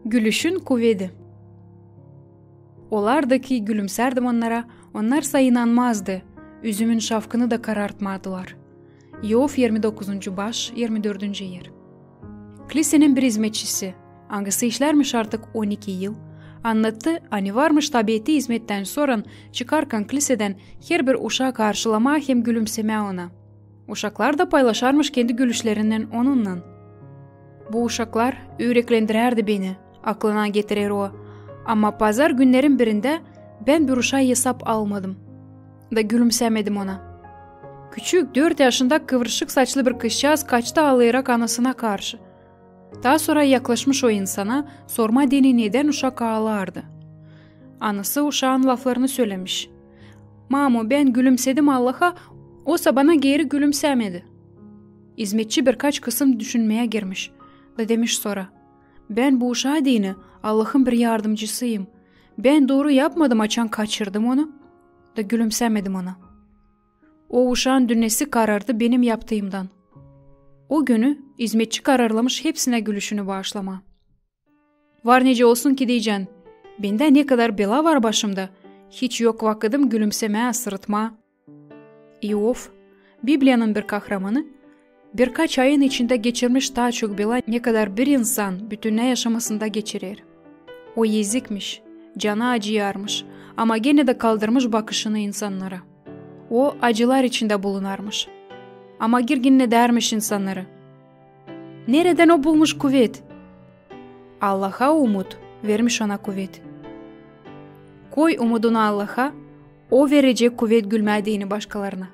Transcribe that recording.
Gülüşün kuvveti. Olardı ki gülümserdim onlara, onlarsa inanmazdı. Üzümün şafkını da karartmadılar. Iov 29. baş 24. yer. Kilisenin bir hizmetçisi, hangisi işlermiş artık 12 yıl, anlattı, hani varmış tabiati hizmetten sonra çıkarken kiliseden her bir uşağı karşılama hem gülümseme ona. Uşaklar da paylaşarmış kendi gülüşlerinden onunla. Bu uşaklar yüreklendirerdi beni, aklına getirir o. Ama pazar günlerin birinde ben bir uşağı hesap almadım da gülümsemedim ona. Küçük 4 yaşında kıvırcık saçlı bir kızcağız kaçtı ağlayarak anasına karşı. Daha sonra yaklaşmış o insana sorma deni neden uşak ağlardı. Anası uşağın laflarını söylemiş. Mamo ben gülümsedim Allah'a, oysa bana geri gülümsemedi. Hizmetçi birkaç kısım düşünmeye girmiş da demiş sonra. Ben bu uşağı dini Allah'ın bir yardımcısıyım. Ben doğru yapmadım açan kaçırdım onu da gülümsemedim ona. O uşağın dünnesi karardı benim yaptığımdan. O günü hizmetçi kararlamış hepsine gülüşünü bağışlama. Var nece olsun ki diyeceksin. Bende ne kadar bela var başımda. Hiç yok vakidim gülümsemeye sırıtma. Iov, Biblia'nın bir kahramanı, birkaç ayın içinde geçirmiş daha çok bela ne kadar bir insan bütün ne yaşamasında geçirir. O yezikmiş, canı acıyarmış ama gene de kaldırmış bakışını insanlara. O acılar içinde bulunarmış. Ama girginle dermiş insanları. Nereden o bulmuş kuvvet? Allah'a umut vermiş ona kuvvet. Koy umudunu Allah'a, o verecek kuvvet gülmediğini başkalarına.